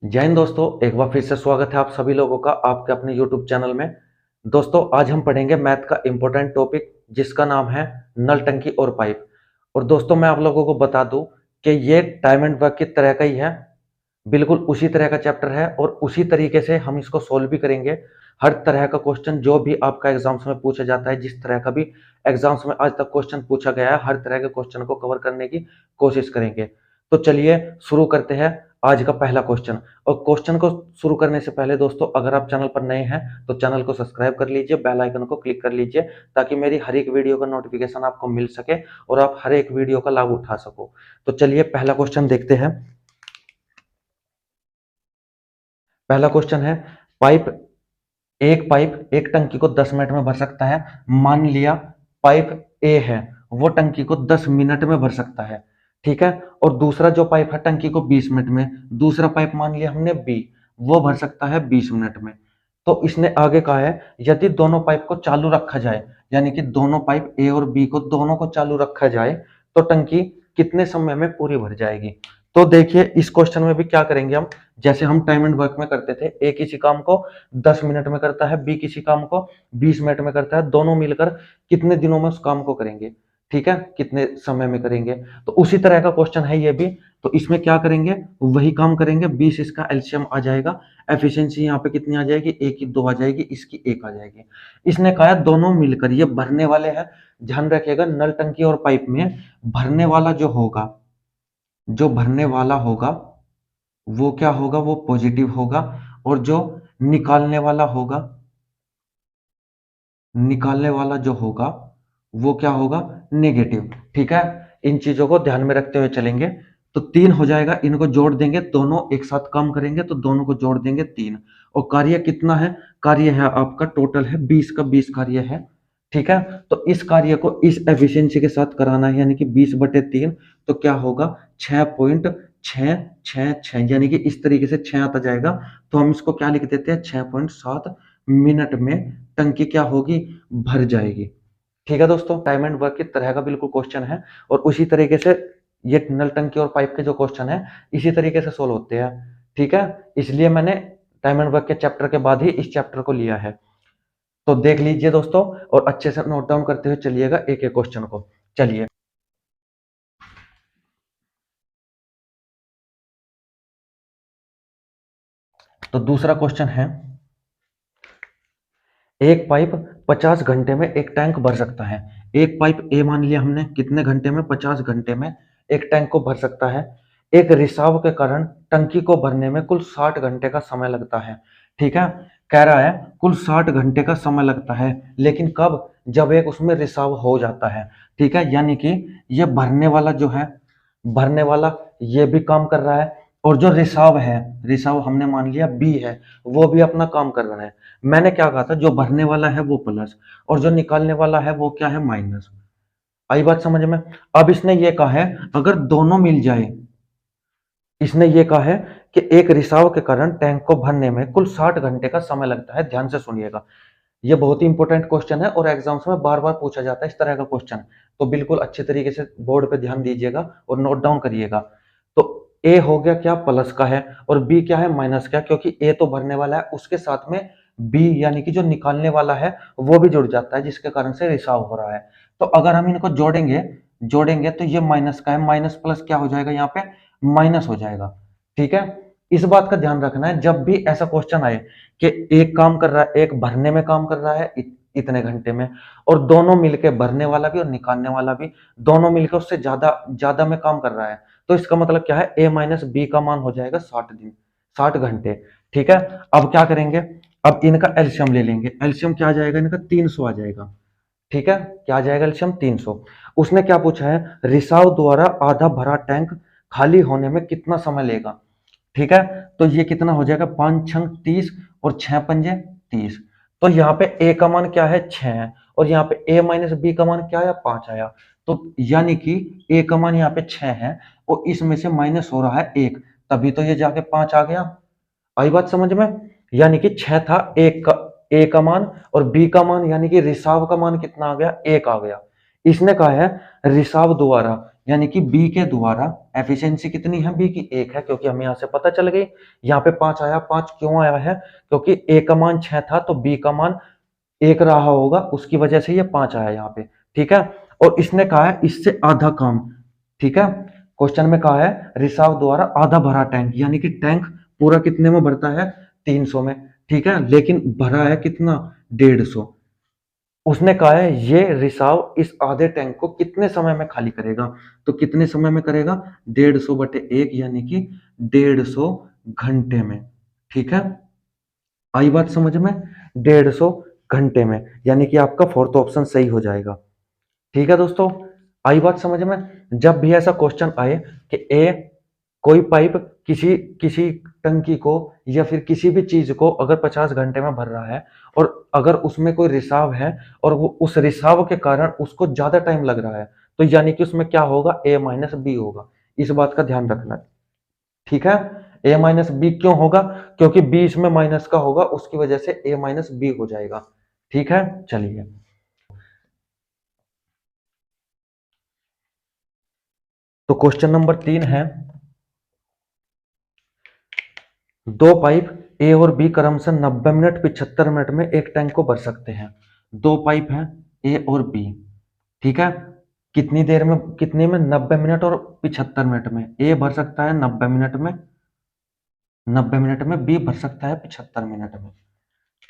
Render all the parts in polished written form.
जय हिंद दोस्तों, एक बार फिर से स्वागत है आप सभी लोगों का आपके अपने YouTube चैनल में। दोस्तों आज हम पढ़ेंगे मैथ का इम्पोर्टेंट टॉपिक जिसका नाम है नल टंकी और पाइप। और दोस्तों मैं आप लोगों को बता दूं कि ये टाइम एंड वर्क की तरह का ही है, बिल्कुल उसी तरह का चैप्टर है और उसी तरीके से हम इसको सोल्व भी करेंगे। हर तरह का क्वेश्चन जो भी आपका एग्जाम्स में पूछा जाता है, जिस तरह का भी एग्जाम्स में आज तक क्वेश्चन पूछा गया है, हर तरह के क्वेश्चन को कवर करने की कोशिश करेंगे। तो चलिए शुरू करते हैं आज का पहला क्वेश्चन। और क्वेश्चन को शुरू करने से पहले दोस्तों अगर आप चैनल पर नए हैं तो चैनल को सब्सक्राइब कर लीजिए, बेल आइकन को क्लिक कर लीजिए ताकि मेरी हर एक वीडियो का नोटिफिकेशन आपको मिल सके और आप हर एक वीडियो का लाभ उठा सको। तो चलिए पहला क्वेश्चन देखते हैं। पहला क्वेश्चन है, पाइप पाइप एक टंकी को 10 मिनट में भर सकता है। मान लिया पाइप ए है, वो टंकी को 10 मिनट में भर सकता है, ठीक है। और दूसरा जो पाइप है टंकी को 20 मिनट में, दूसरा पाइप मान लिया हमने बी, वो भर सकता है 20 मिनट में। तो इसने आगे कहा है यदि दोनों पाइप को चालू रखा जाए, यानी कि दोनों पाइप ए और बी को दोनों को चालू रखा जाए तो टंकी कितने समय में पूरी भर जाएगी। तो देखिए इस क्वेश्चन में भी क्या करेंगे हम, जैसे हम टाइम एंड वर्क में करते थे, ए किसी काम को 10 मिनट में करता है, बी किसी काम को 20 मिनट में करता है, दोनों मिलकर कितने दिनों में उस काम को करेंगे, ठीक है, कितने समय में करेंगे। तो उसी तरह का क्वेश्चन है ये भी। तो इसमें क्या करेंगे, वही काम करेंगे, 20 इसका एलसीएम आ जाएगा, एफिशिएंसी यहाँ पे कितनी आ जाएगी, ए की 2 आ जाएगी, इसकी 1 आ जाएगी। इसने कहा है दोनों मिलकर ये भरने वाले हैं। ध्यान रखिएगा नल टंकी और पाइप में भरने वाला जो होगा, जो भरने वाला होगा वो क्या होगा, वो पॉजिटिव होगा। और जो निकालने वाला होगा, निकालने वाला जो होगा वो क्या होगा, नेगेटिव, ठीक है। इन चीजों को ध्यान में रखते हुए चलेंगे। तो 3 हो जाएगा, इनको जोड़ देंगे, दोनों एक साथ काम करेंगे तो दोनों को जोड़ देंगे 3। और कार्य कितना है, कार्य है आपका टोटल है 20 का 20 कार्य है, ठीक है। तो इस कार्य को इस एफिशिएंसी के साथ कराना है, यानी कि 20/3, तो क्या होगा 6.666, यानी कि इस तरीके से 6 आता जाएगा। तो हम इसको क्या लिख देते हैं, 6.7 मिनट में टंकी क्या होगी, भर जाएगी, ठीक है। दोस्तों टाइम एंड वर्क की तरह का बिल्कुल क्वेश्चन है और उसी तरीके से ये नल टंकी और पाइप के जो क्वेश्चन है इसी तरीके से सोल्व होते हैं, ठीक है। इसलिए मैंने टाइम एंड वर्क के चैप्टर के बाद ही इस चैप्टर को लिया है। तो देख लीजिए दोस्तों और अच्छे से नोट डाउन करते हुए चलिएगा एक एक क्वेश्चन को। चलिए तो दूसरा क्वेश्चन है, एक पाइप 50 घंटे में एक टैंक भर सकता है। एक पाइप ए मान लिया हमने, कितने घंटे में, 50 घंटे में एक टैंक को भर सकता है। एक रिसाव के कारण टंकी को भरने में कुल 60 घंटे का समय लगता है, ठीक है। कह रहा है कुल 60 घंटे का समय लगता है, लेकिन कब, जब एक उसमें रिसाव हो जाता है, ठीक है। यानी कि ये भरने वाला जो है, भरने वाला ये भी काम कर रहा है, और जो रिसाव है, रिसाव हमने मान लिया बी है, वो भी अपना काम कर रहा है। मैंने क्या कहा था, जो भरने वाला है वो प्लस और जो निकालने वाला है वो क्या है, माइनस। आई बात समझ में। अब इसने ये कहा है अगर दोनों मिल जाए, इसने ये कहा है कि एक रिसाव के कारण टैंक को भरने में कुल 60 घंटे का समय लगता है। ध्यान से सुनिएगा, ये बहुत ही इंपॉर्टेंट क्वेश्चन है और एग्जाम्स में बार बार पूछा जाता है इस तरह का क्वेश्चन। तो बिल्कुल अच्छे तरीके से बोर्ड पे ध्यान दीजिएगा और नोट डाउन करिएगा। तो ए हो गया क्या, प्लस का है, और बी क्या है, माइनस का, क्योंकि ए तो भरने वाला है, उसके साथ में बी यानी कि जो निकालने वाला है वो भी जुड़ जाता है, जिसके कारण से रिसाव हो रहा है। तो अगर हम इनको जोड़ेंगे, जोड़ेंगे तो ये माइनस का है, माइनस प्लस क्या हो जाएगा, यहाँ पे माइनस हो जाएगा, ठीक है। इस बात का ध्यान रखना है जब भी ऐसा क्वेश्चन आए कि एक काम कर रहा है, एक भरने में काम कर रहा है इतने घंटे में, और दोनों मिलके, भरने वाला भी और निकालने वाला भी, दोनों मिलकर उससे ज्यादा ज्यादा में काम कर रहा है, तो इसका मतलब क्या है, ए माइनस बी का मान हो जाएगा 60 दिन, 60 घंटे, ठीक है। अब क्या करेंगे, अब इनका एलसीएम ले लेंगे। एलसीएम क्या आ जाएगा, इनका 300 आ जाएगा, ठीक है। क्या आ जाएगा एलसीएम, 300। उसने क्या पूछा है, रिसाव द्वारा आधा भरा टैंक खाली होने में कितना समय लेगा, ठीक है। तो ये कितना हो जाएगा, 5 छंग 30 और 6 पंजे 30। तो यहाँ पे ए का मान क्या है, 6 है, और यहाँ पे ए माइनस बी का मान क्या आया, 5 आया। तो यानी कि ए का मान यहाँ पे 6 है और इसमें से माइनस हो रहा है 1, तभी तो ये जाके 5 आ गया। आई बात समझ में। यानी कि 6 था, एक का, ए का मान, और बी का मान यानी कि रिसाव का मान कितना आ गया, 1 आ गया। इसने कहा है रिसाव द्वारा, यानी कि बी के द्वारा एफिशिएंसी कितनी है, बी की 1 है, क्योंकि हमें यहाँ से पता चल गई। यहाँ पे 5 आया, 5 क्यों आया है, क्योंकि ए का मान 6 था तो बी का मान 1 रहा होगा, उसकी वजह से ये 5 आया यहाँ पे। ठीक है, और इसने कहा है इससे आधा काम। ठीक है, क्वेश्चन में कहा है रिसाव द्वारा आधा भरा टैंक, यानी कि टैंक पूरा कितने में भरता है, 300 में। ठीक है, लेकिन भरा है कितना, 150। उसने कहा है ये रिसाव इस आधे टैंक को कितने समय में खाली करेगा, तो कितने समय में करेगा, 150/1 यानी कि 150 घंटे में। ठीक है, आई बात समझ में, 150 घंटे में, यानी कि आपका फोर्थ ऑप्शन सही हो जाएगा। ठीक है दोस्तों, आई बात समझ में। जब भी ऐसा क्वेश्चन आए कि ए कोई पाइप किसी किसी टंकी को या फिर किसी भी चीज को अगर 50 घंटे में भर रहा है और अगर उसमें कोई रिसाव है और वो उस रिसाव के कारण उसको ज्यादा टाइम लग रहा है, तो यानी कि उसमें क्या होगा, ए माइनस बी होगा। इस बात का ध्यान रखना। ठीक है, ए माइनस बी क्यों होगा, क्योंकि बी इसमें माइनस का होगा, उसकी वजह से ए माइनस बी हो जाएगा। ठीक है, चलिए तो क्वेश्चन नंबर 3 है, दो पाइप ए और बी क्रम से 90 मिनट 75 मिनट में एक टैंक को भर सकते हैं। दो पाइप हैं ए और बी। ठीक है, कितनी देर में, कितने में, 90 मिनट और 75 मिनट में। ए भर सकता है 90 मिनट में, 90 मिनट में, बी भर सकता है 75 मिनट में।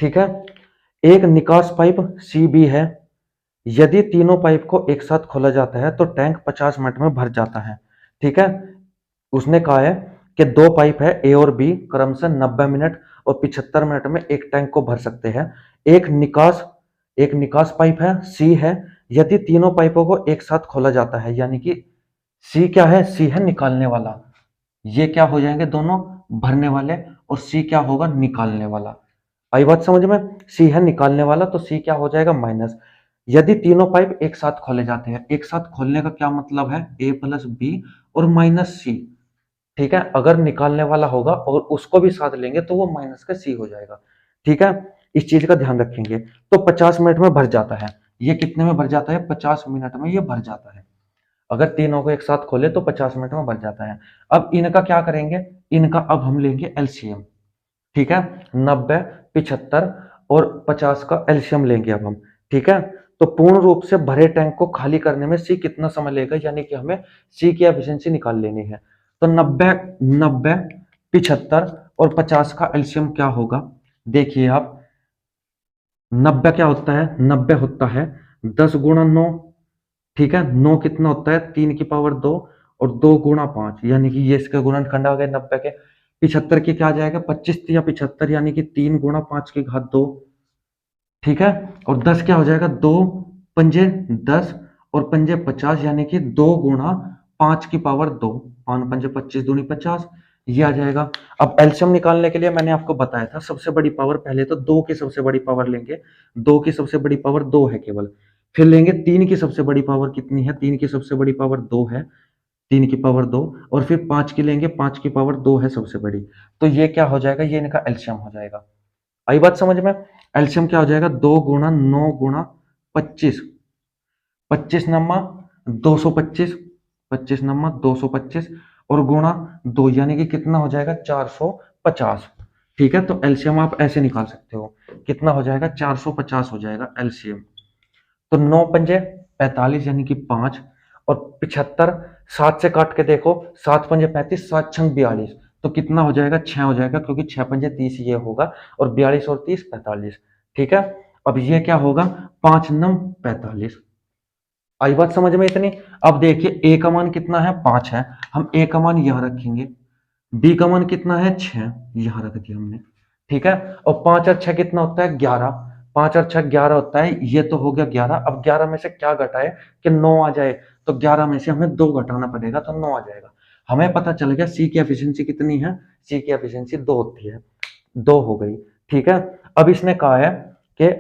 ठीक है, एक निकास पाइप सी बी है, यदि तीनों पाइप को एक साथ खोला जाता है तो टैंक 50 मिनट में भर जाता है। ठीक है, उसने कहा है कि दो पाइप है ए और बी क्रम से 90 मिनट और 75 मिनट में एक टैंक को भर सकते हैं। एक निकास एक निकास पाइप है सी है, यदि तीनों पाइपों को एक साथ खोला जाता है, यानी कि सी क्या है, सी है निकालने वाला, ये क्या हो जाएंगे दोनों, भरने वाले, और सी क्या होगा, निकालने वाला। आई बात समझ में, सी है निकालने वाला तो सी क्या हो जाएगा, माइनस। यदि तीनों पाइप एक साथ खोले जाते हैं, एक साथ खोलने का क्या मतलब है, ए प्लस बी और माइनस सी। ठीक है, अगर निकालने वाला होगा और उसको भी साथ लेंगे तो वो माइनस का सी हो जाएगा। ठीक है, इस चीज का ध्यान रखेंगे। तो 50 मिनट में भर जाता है, ये कितने में भर जाता है, 50 मिनट में ये भर जाता है। अगर तीनों को एक साथ खोले तो 50 मिनट में भर जाता है। अब इनका क्या करेंगे, इनका अब हम लेंगे एलसीएम। ठीक है, 90 75 और 50 का एलसीएम लेंगे अब हम। ठीक है, तो पूर्ण रूप से भरे टैंक को खाली करने में सी कितना समय लेगा, यानी कि हमें सी की एफिशिएंसी निकाल लेनी है। तो 90 90 75 और 50 का एलसीएम क्या होगा, देखिए आप, 90 क्या होता है, 90 होता है 10 × 9। ठीक है, 9 कितना होता है, 3 की पावर 2 और 2 × 5, यानी कि ये इसके गुणनखंड आ गए 90 के। 75 की क्या आ जाएगा, 25 या 75, यानी कि 3 × 5 की घात 2। ठीक है, और 10 क्या हो जाएगा, 2 पंजे 10 और पंजे 50, यानी कि 2 × 5 की पावर 2, 5 पंजे 25, दूनी 50, ये आ जाएगा। अब एलसीएम निकालने के लिए मैंने आपको बताया था, सबसे बड़ी पावर पहले तो 2 की सबसे बड़ी पावर लेंगे, 2 की सबसे बड़ी पावर 2 है केवल। फिर लेंगे 3 की सबसे बड़ी पावर कितनी है, 3 की सबसे बड़ी पावर 2 है, 3 की पावर 2, और फिर 5 की लेंगे, 5 की पावर 2 है सबसे बड़ी। तो ये क्या हो जाएगा, ये इनका एलसीएम हो जाएगा। आई बात समझ में, एलसीएम क्या हो जाएगा, 2 × 9 × 25, 25 नम्मा 225, 25 नम्मा 225 और गुणा 2, यानी कि कितना हो जाएगा, 450। ठीक है, तो एलसीएम आप ऐसे निकाल सकते हो, कितना हो जाएगा, 450 हो जाएगा एलसीएम। तो 9 पंजे 45, यानी कि 5, और 75, 7 से काट के देखो, 7 पंजे 35, 7 छंग 42, तो कितना हो जाएगा, 6 हो जाएगा, क्योंकि 6 पंजे 30 ये होगा, और 42 और 30 45। ठीक है, अब ये क्या होगा, 5 × 9 = 45। आई बात समझ में इतनी। अब देखिए ए का मान कितना है, 5 है, हम ए का मान यहां रखेंगे, बी का मान कितना है, 6, यहां रख दिया हमने। ठीक है, और 5 और 6 कितना होता है, 11, 5 और 6 11 होता है, ये तो हो गया 11। अब 11 में से क्या घटाए कि 9 आ जाए, तो 11 में से हमें 2 घटाना पड़ेगा, तो 9 आ जाएगा। हमें पता चल गया सी की एफिशिएंसी कितनी है, सी की एफिशिएंसी 2 होती है, 2 हो गई। ठीक है, अब इसने कहा है कि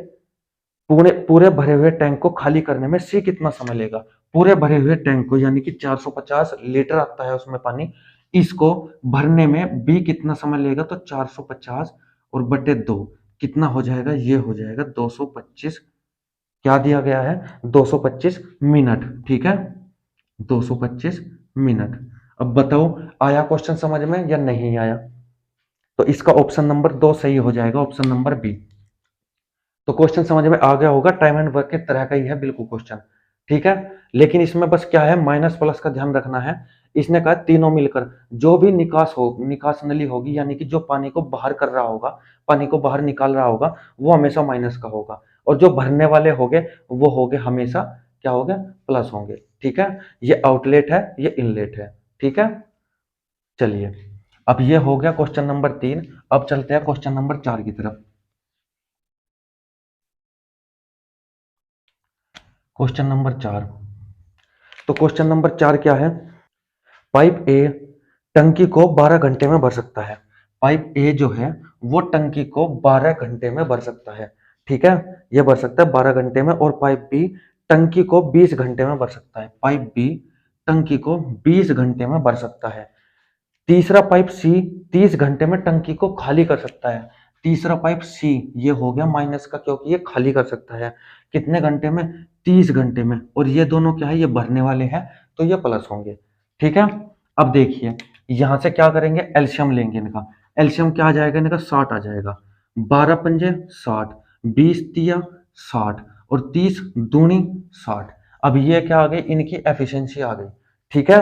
पूरे पूरे भरे हुए टैंक को खाली करने में सी कितना समय लेगा। पूरे भरे हुए टैंक को, यानी कि 450 लीटर आता है उसमें पानी, इसको भरने में बी कितना समय लेगा, तो 450 और बटे 2 कितना हो जाएगा, ये हो जाएगा 225। क्या दिया गया है, 225 मिनट। ठीक है, 225 मिनट। अब बताओ आया क्वेश्चन समझ में या नहीं आया? तो इसका ऑप्शन नंबर 2 सही हो जाएगा, ऑप्शन नंबर बी। तो क्वेश्चन समझ में आ गया होगा, टाइम एंड वर्क के तरह का ही है बिल्कुल क्वेश्चन। ठीक है, लेकिन इसमें बस क्या है, माइनस प्लस का ध्यान रखना है। इसने कहा तीनों मिलकर जो भी निकास नली होगी, यानी कि जो पानी को बाहर कर रहा होगा, पानी को बाहर निकाल रहा होगा, वो हमेशा माइनस का होगा। और जो भरने वाले होंगे वो होंगे हमेशा क्या होंगे, प्लस होंगे। ठीक है, ये आउटलेट है, ये इनलेट है। ठीक है, चलिए अब ये हो गया क्वेश्चन नंबर 3। अब चलते हैं क्वेश्चन नंबर 4 की तरफ। Question number 4। तो क्वेश्चन नंबर 4 क्या है? पाइप ए टंकी को 12 घंटे में भर सकता है। पाइप ए जो है वो टंकी को 12 घंटे में भर सकता है। ठीक है, ये भर सकता है 12 घंटे में। और पाइप बी टंकी को 20 घंटे में भर सकता है। पाइप बी टंकी को 20 घंटे में भर सकता है। तीसरा पाइप सी 30 घंटे में टंकी को खाली कर सकता है। तीसरा पाइप सी ये हो गया माइनस का, क्योंकि ये खाली कर सकता है कितने घंटे में, 30 घंटे में। और ये दोनों क्या है, ये भरने वाले हैं, तो ये प्लस होंगे। ठीक है, अब देखिए यहां से क्या करेंगे, एल्शियम लेंगे इनका। एल्शियम क्या आ जाएगा इनका, 60 आ जाएगा। 12 पंजे 60, 20 तिया 60 और 30 दूनी 60। अब ये क्या आ गई, इनकी एफिशिएंसी आ गई। ठीक है,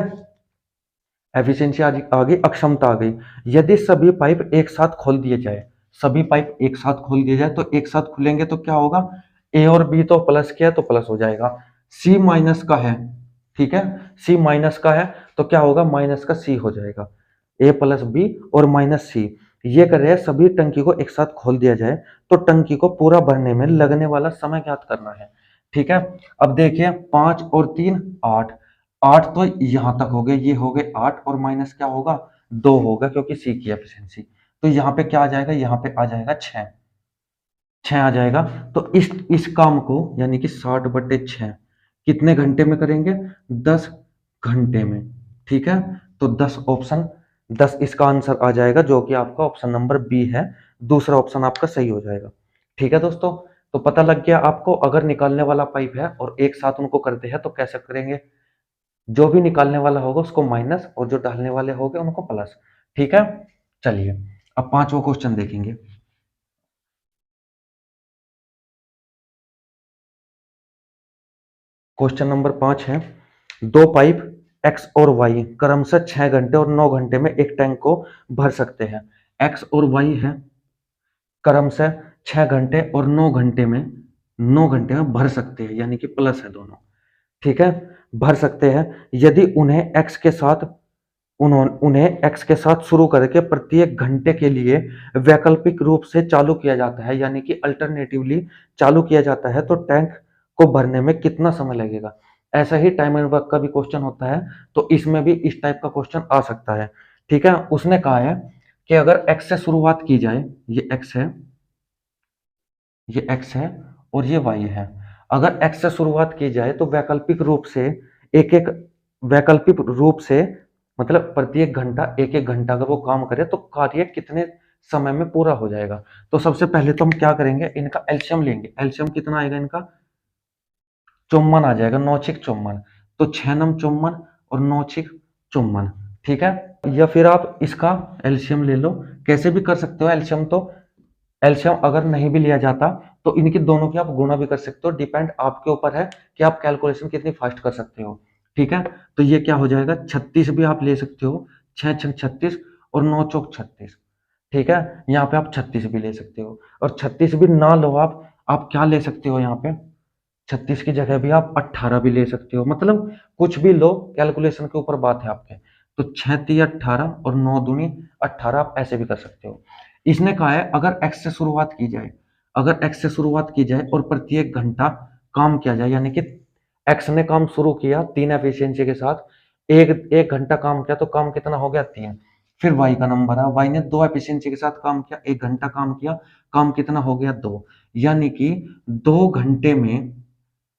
एफिशिएंसी आ गई, अक्षमता आ गई। यदि सभी पाइप एक साथ खोल दिए जाए, सभी पाइप एक साथ खोल दिए जाए, तो एक साथ खुलेंगे तो क्या होगा, ए और बी तो प्लस किया तो प्लस हो जाएगा। सी माइनस का है, ठीक है, सी माइनस का है तो क्या होगा, माइनस का सी हो जाएगा। ए प्लस बी और माइनस सी, ये कर रहे हैं सभी टंकी को एक साथ खोल दिया जाए तो टंकी को पूरा भरने में लगने वाला समय ज्ञात करना है। ठीक है, अब देखिए 5 और 3 8, 8 तो यहां तक हो गए, ये हो गए 8 और माइनस क्या होगा, 2 होगा, क्योंकि सी की एफिशिएंसी। तो यहाँ पे क्या आ जाएगा, यहाँ पे आ जाएगा 6, 6 आ जाएगा। तो इस काम को यानी कि 60/6 कितने घंटे में करेंगे, 10 घंटे में। ठीक है, तो 10 ऑप्शन 10 इसका आंसर आ जाएगा, जो कि आपका ऑप्शन नंबर बी है। दूसरा ऑप्शन आपका सही हो जाएगा। ठीक है दोस्तों, तो पता लग गया आपको, अगर निकालने वाला पाइप है और एक साथ उनको करते हैं तो कैसे करेंगे, जो भी निकालने वाला होगा उसको माइनस और जो डालने वाले होंगे उनको प्लस। ठीक है, चलिए अब पांचवा क्वेश्चन देखेंगे। क्वेश्चन नंबर 5 है, दो पाइप एक्स और वाई क्रमशः 6 घंटे और 9 घंटे में एक टैंक को भर सकते हैं। एक्स और वाई है, क्रमशः 6 घंटे और 9 घंटे में 9 घंटे में भर सकते हैं, यानी कि प्लस है दोनों। ठीक है, भर सकते हैं यदि उन्हें एक्स के साथ शुरू करके प्रत्येक घंटे के लिए वैकल्पिक रूप से चालू किया जाता है, यानी कि अल्टरनेटिवली चालू किया जाता है, तो टैंक को भरने में कितना समय लगेगा। ऐसा ही टाइम एंड वर्क का भी क्वेश्चन होता है, तो इसमें भी इस टाइप का क्वेश्चन आ सकता है। ठीक है, उसने कहा है कि अगर एक्स से शुरुआत की जाए, ये एक्स है, ये एक्स है और ये वाई है। अगर एक्स से शुरुआत की जाए तो वैकल्पिक रूप से एक एक वैकल्पिक रूप से मतलब प्रत्येक घंटा एक एक घंटा अगर वो काम करे तो कार्य कितने समय में पूरा हो जाएगा। तो सबसे पहले तो हम क्या करेंगे, इनका एल्शियम लेंगे। एल्शियम कितना आएगा इनका, 54 आ जाएगा, 9×6 = 54। तो 6×9 = 54 और 9×6 = 54। ठीक है, या फिर आप इसका एल्शियम ले लो, कैसे भी कर सकते हो एल्शियम। तो एल्शियम अगर नहीं भी लिया जाता तो इनकी दोनों की आप गुणा भी कर सकते हो, डिपेंड आपके ऊपर है कि आप कैलकुलेशन कितनी फास्ट कर सकते हो। ठीक है, तो ये क्या हो जाएगा, 36 भी आप ले सकते हो, 6×6 = 36 और 9×4 = 36। ठीक है, यहाँ पे आप 36 भी ले सकते हो, और 36 भी ना लो आप क्या ले सकते हो, यहाँ पे 36 की जगह भी आप 18 भी ले सकते हो, मतलब कुछ भी लो, कैलकुलेशन के ऊपर बात है आपके। तो 6×3 = 18 और 9×2 = 18, आप ऐसे भी कर सकते हो। इसने कहा है अगर एक्स से शुरुआत की जाए, अगर एक्स से शुरुआत की जाए और प्रत्येक घंटा काम किया जाए, यानी कि एक्स ने काम शुरू किया 3 एफिशिएंसी के साथ, एक एक घंटा काम किया तो काम कितना हो गया, 3। फिर वाई का नंबर है, वाई ने 2 एफिशिएंसी के साथ काम किया, 1 घंटा काम किया, काम कितना हो गया, 2। यानी कि 2 घंटे में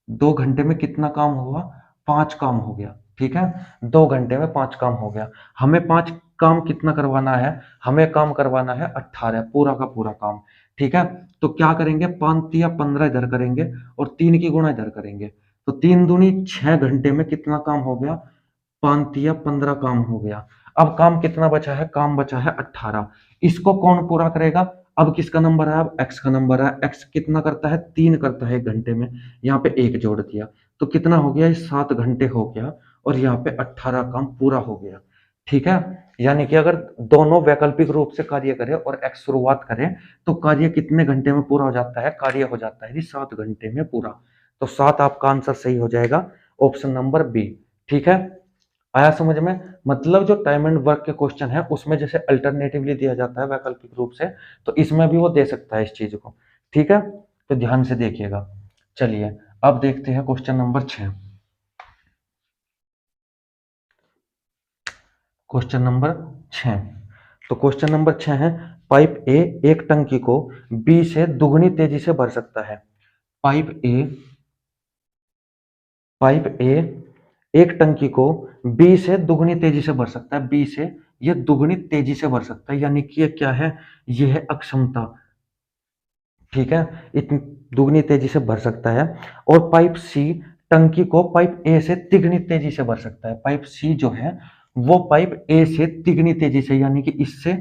2 घंटे में कितना काम हुआ, 5 काम हो गया। ठीक है, 2 घंटे में 5 काम हो गया। हमें 5 काम कितना करवाना है, हमें काम करवाना है 18, पूरा का पूरा काम। ठीक है, तो क्या करेंगे, 5×3 = 15 इधर करेंगे और 3 की गुणा इधर करेंगे, तो 3 दूनी 6 घंटे में कितना काम हो गया, 5 या 15 काम हो गया। अब काम कितना बचा है, काम बचा है 18। इसको कौन पूरा करेगा, अब किसका नंबर है, अब एक्स का नंबर है। एक्स कितना करता है, 3 करता है 1 घंटे में। यहाँ पे 1 जोड़ दिया तो कितना हो गया, ये 7 घंटे हो गया और यहाँ पे 18 काम पूरा हो गया। ठीक है, यानी कि अगर दोनों वैकल्पिक रूप से कार्य करें और एक्स शुरुआत करें तो कार्य कितने घंटे में पूरा हो जाता है, कार्य हो जाता है 7 घंटे में पूरा। तो 7 आपका आंसर सही हो जाएगा, ऑप्शन नंबर बी। ठीक है, आया समझ में। मतलब जो टाइम एंड वर्क के क्वेश्चन है उसमें जैसे अल्टरनेटिवली दिया जाता है वैकल्पिक रूप से, तो इसमें भी वो दे सकता है इस चीज को। ठीक है, तो ध्यान से देखिएगा। चलिए अब देखते हैं क्वेश्चन नंबर 6। क्वेश्चन नंबर 6, तो क्वेश्चन नंबर 6 है, पाइप ए एक टंकी को बी से दुगनी तेजी से भर सकता है। पाइप ए एक टंकी को बी से दुगनी तेजी से भर सकता है, बी से ये दुगनी तेजी से भर सकता है, यानी कि ये क्या है, ये है अक्षमता। ठीक है, इतनी दुगनी तेजी से भर सकता है। और पाइप सी टंकी को पाइप ए से तिगनी तेजी से भर सकता है। पाइप सी जो है वो पाइप ए से तिगनी तेजी से, यानी कि इससे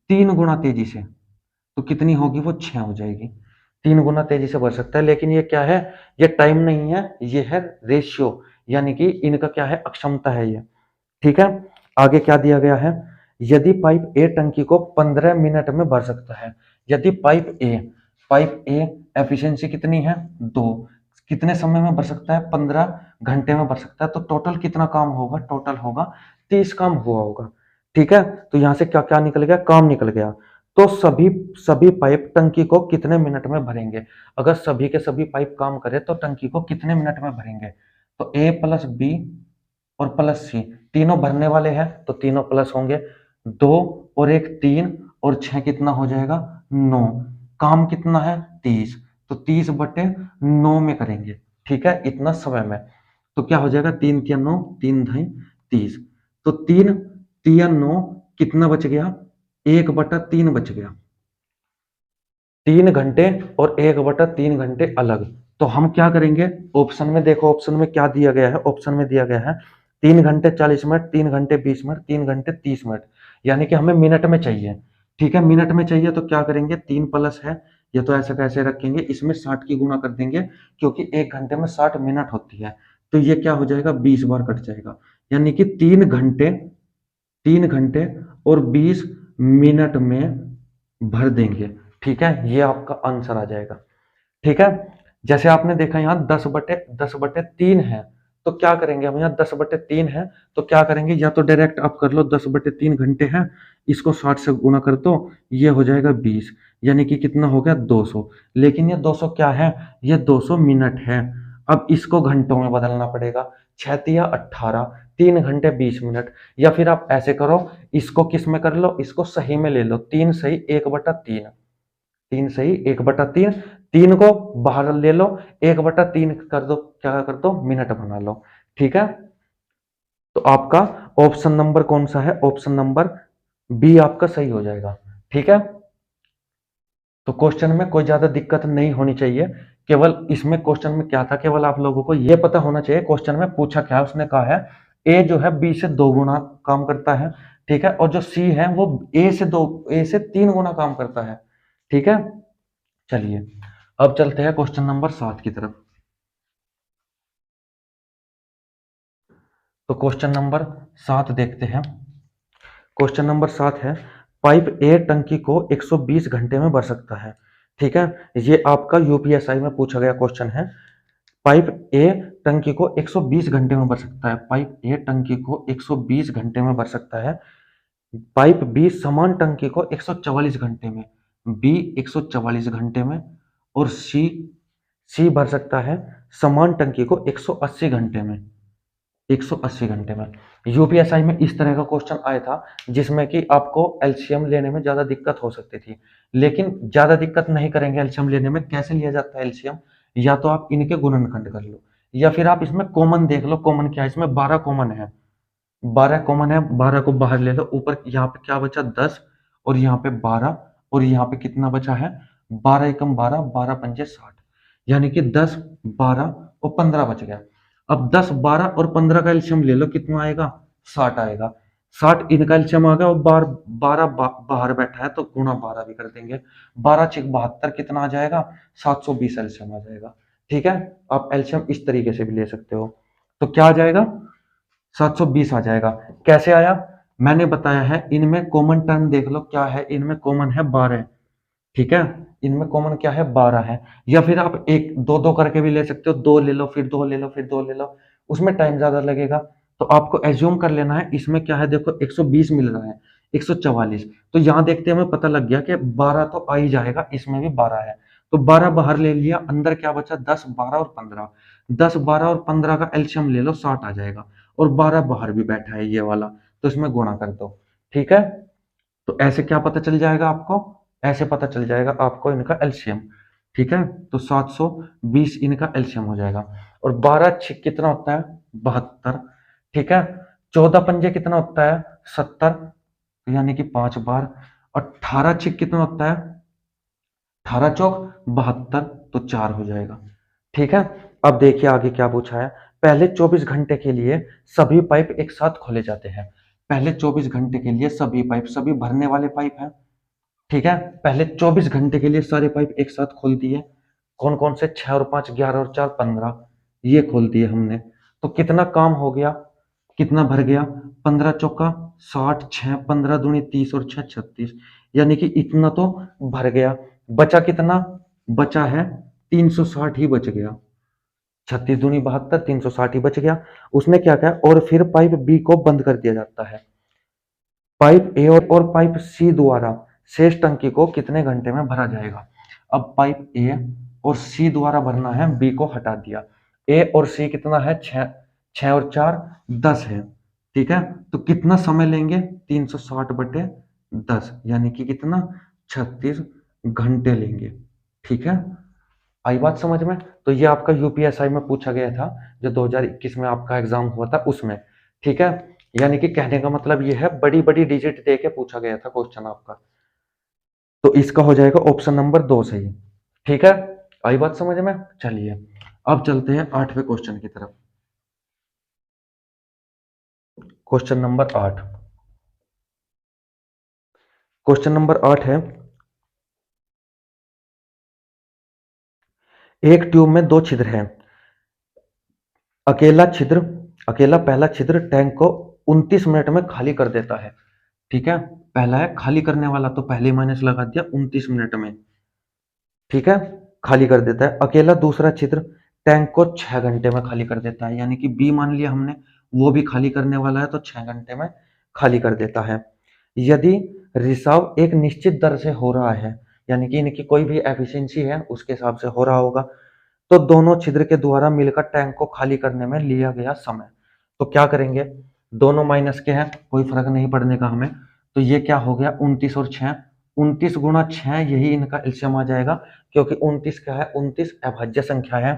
3 गुना तेजी से, तो कितनी होगी वो 6 हो जाएगी। 3 गुना तेजी से बढ़ सकता है, लेकिन ये क्या है, ये टाइम नहीं है, ये है रेशियो, यानी कि इनका क्या है, अक्षमता है ये। ठीक है, आगे क्या दिया गया है, यदि पाइप ए टंकी को 15 मिनट में भर सकता है। यदि पाइप ए एफिशिएंसी कितनी है, 2, कितने समय में भर सकता है, 15 घंटे में भर सकता है। तो टोटल कितना काम होगा, टोटल होगा 30 काम हुआ होगा। ठीक है, तो यहां से क्या क्या निकल गया, काम निकल गया। तो सभी सभी पाइप टंकी को कितने मिनट में भरेंगे, अगर सभी के सभी पाइप काम करे तो टंकी को कितने मिनट में भरेंगे। तो ए प्लस बी और प्लस सी तीनों भरने वाले हैं तो तीनों प्लस होंगे, 2 और 1 3 और 6 कितना हो जाएगा, 9। काम कितना है, 30, तो 30/9 में करेंगे। ठीक है, इतना समय में, तो क्या हो जाएगा, 3 3 9, 3 × 30, तो 3 3 9 कितना बच गया, 1/3 बच गया। 3 घंटे और 1/3 घंटे अलग। तो हम क्या करेंगे, ऑप्शन में देखो, ऑप्शन में क्या दिया गया है, ऑप्शन में दिया गया है 3 घंटे 40 मिनट, 3 घंटे 20 मिनट, 3 घंटे 30 मिनट, यानी कि हमें मिनट में चाहिए। ठीक है, मिनट में चाहिए तो क्या करेंगे, 3 प्लस है, ये तो ऐसे कैसे रखेंगे, इसमें 60 की गुणा कर देंगे, क्योंकि 1 घंटे में 60 मिनट होती है। तो ये क्या हो जाएगा, 20 बार कट जाएगा, यानी कि 3 घंटे और 20 मिनट में भर देंगे। ठीक है, ये आपका आंसर आ जाएगा। ठीक है, जैसे आपने देखा यहाँ 10/3 है, तो क्या करेंगे हम, यहाँ 10/3 है तो क्या करेंगे, या तो डायरेक्ट आप कर लो, 10/3 घंटे है, इसको 60 से गुणा कर दो, ये हो जाएगा 20, यानी कि कितना हो गया, 200। लेकिन ये 200 क्या है, ये 200 मिनट है। अब इसको घंटों में बदलना पड़ेगा, 6×3 = 18, 3 घंटे 20 मिनट। या फिर आप ऐसे करो, इसको किस में कर लो, इसको सही में ले लो, 3 सही 1/3, 3 सही 1/3, 3 को बाहर ले लो, 1/3 कर दो, क्या कर दो, मिनट बना लो। ठीक है, तो आपका ऑप्शन नंबर कौन सा है, ऑप्शन नंबर बी आपका सही हो जाएगा। ठीक है, तो क्वेश्चन में कोई ज्यादा दिक्कत नहीं होनी चाहिए, केवल इसमें क्वेश्चन में क्या था, केवल आप लोगों को यह पता होना चाहिए क्वेश्चन में पूछा क्या है। उसने कहा है ए जो है बी से 2 गुना काम करता है। ठीक है, और जो सी है वो ए से 3 गुना काम करता है। ठीक है, चलिए अब चलते हैं क्वेश्चन नंबर 7 की तरफ। तो क्वेश्चन नंबर 7 देखते हैं। क्वेश्चन नंबर 7 है, पाइप ए टंकी को 120 घंटे में भर सकता है। ठीक है, ये आपका यूपीएसआई में पूछा गया क्वेश्चन है। पाइप ए टंकी को 120 घंटे में भर सकता है, पाइप ए टंकी को 120 घंटे में भर सकता है। पाइप बी समान टंकी को 144 घंटे में, बी 144 घंटे में, और सी भर सकता है समान टंकी को 180 घंटे में, 180 घंटे में। यूपीएसआई में इस तरह का क्वेश्चन आया था जिसमें कि आपको एलसीएम लेने में ज्यादा दिक्कत हो सकती थी, लेकिन ज्यादा दिक्कत नहीं करेंगे एलसीएम लेने में। कैसे लिया जाता है एलसीएम, या तो आप इनके गुणनखंड कर लो, या फिर आप इसमें कॉमन देख लो, कॉमन क्या है, इसमें 12 कॉमन है, 12 कॉमन है, 12 को बाहर ले लो, ऊपर यहाँ पे क्या बचा, 10, और यहाँ पे 12, और यहाँ पे कितना बचा है, 12 एकम 12, 12 पंजे 60, यानी कि 10 12 और 15 बच गया। अब 10, 12 और 15 का एलसीएम ले लो, कितना आएगा? 60 आएगा। 60 इनका एलसीएम आ गया, और 12 बाहर बैठा है तो गुणा 12 भी कर देंगे। 12 छिक 72, कितना आ जाएगा? 720 एलसीएम आ जाएगा। ठीक है, आप एलसीएम इस तरीके से भी ले सकते हो। तो क्या आ जाएगा? 720 आ जाएगा। कैसे आया? मैंने बताया है, इनमें कॉमन टर्म देख लो क्या है, इनमें कॉमन है 12। ठीक है, इनमें कॉमन क्या है? 12 है। या फिर आप एक दो दो करके भी ले सकते हो, दो ले लो, फिर दो ले लो, फिर दो ले लो, उसमें टाइम ज्यादा लगेगा। तो आपको एज्यूम कर लेना है, इसमें क्या है, देखो 120 मिल रहा है, 144। तो यहां देखते हमें पता लग गया कि 12 तो आ ही जाएगा, इसमें भी 12 है। तो 12 बाहर ले लिया, अंदर क्या बचा? 10, 12 और 15। 10, 12 और 15 का एलसीएम ले लो, 60 आ जाएगा। और 12 बाहर भी बैठा है ये वाला, तो इसमें गुणा कर दो। ठीक है, तो ऐसे क्या पता चल जाएगा आपको? ऐसे पता चल जाएगा आपको इनका एलसीएम। ठीक है, तो 720 इनका एलसीएम हो जाएगा। और 12 छिक कितना होता है? 72। ठीक है, 14 पंजे कितना होता है? 70, यानी कि 5 बार। 18 छिक कितना होता है? 18 चौक 72, तो 4 हो जाएगा। ठीक है, अब देखिए आगे क्या पूछा है। पहले 24 घंटे के लिए सभी पाइप एक साथ खोले जाते हैं। पहले 24 घंटे के लिए सभी पाइप, सभी भरने वाले पाइप हैं। ठीक है, पहले 24 घंटे के लिए सारे पाइप एक साथ खोल दिए। कौन कौन से? 6 और 5 11 और 4 15, ये खोल दिए हमने। तो कितना काम हो गया? कितना भर गया? 15 चौका 60, 6 15 दूनी 30 और 6 36, यानी कि इतना तो भर गया। बचा कितना? बचा है 360 ही बच गया। 36 दूनी 72, 360 ही बच गया। उसने क्या किया? और फिर पाइप बी को बंद कर दिया जाता है। पाइप ए और पाइप सी द्वारा शेष टंकी को कितने घंटे में भरा जाएगा? अब पाइप ए और सी द्वारा भरना है, बी को हटा दिया। ए और सी कितना है? 6, 6 और 4 10 है। ठीक है, तो कितना समय लेंगे? 360 बटे 10, यानी कि कितना? 36 घंटे लेंगे। ठीक है, आई बात समझ में? तो ये आपका यूपीएसआई में पूछा गया था, जो 2021 में आपका एग्जाम हुआ था उसमें। ठीक है, यानी कि कहने का मतलब ये है, बड़ी बड़ी डिजिट दे के पूछा गया था क्वेश्चन आपका। तो इसका हो जाएगा ऑप्शन नंबर 2 सही। ठीक है, आई बात समझ में? चलिए अब चलते हैं 8वें क्वेश्चन की तरफ। Question number 8। क्वेश्चन नंबर 8 है, एक ट्यूब में दो छिद्र हैं। अकेला छिद्र, अकेला पहला छिद्र टैंक को 29 मिनट में खाली कर देता है। ठीक है, पहला है खाली करने वाला, तो पहले माइनस लगा दिया 29 मिनट में। ठीक है, खाली कर देता है। अकेला दूसरा छिद्र टैंक को 6 घंटे में खाली कर देता है, यानी कि बी मान लिया हमने, वो भी खाली करने वाला है, तो 6 घंटे में खाली कर देता है। यदि रिसाव एक निश्चित दर से हो रहा है, यानी कि इनकी कोई भी एफिशिएंसी है उसके हिसाब से हो रहा होगा, तो दोनों छिद्र के द्वारा मिलकर टैंक को खाली करने में लिया गया समय। तो क्या करेंगे? दोनों माइनस के हैं, कोई फर्क नहीं पड़ने का हमें। तो ये क्या हो गया? 29 और 6, 29 गुणा 6, यही इनका एलसीएम आ जाएगा, क्योंकि 29 क्या है? 29 अभाज्य संख्या है।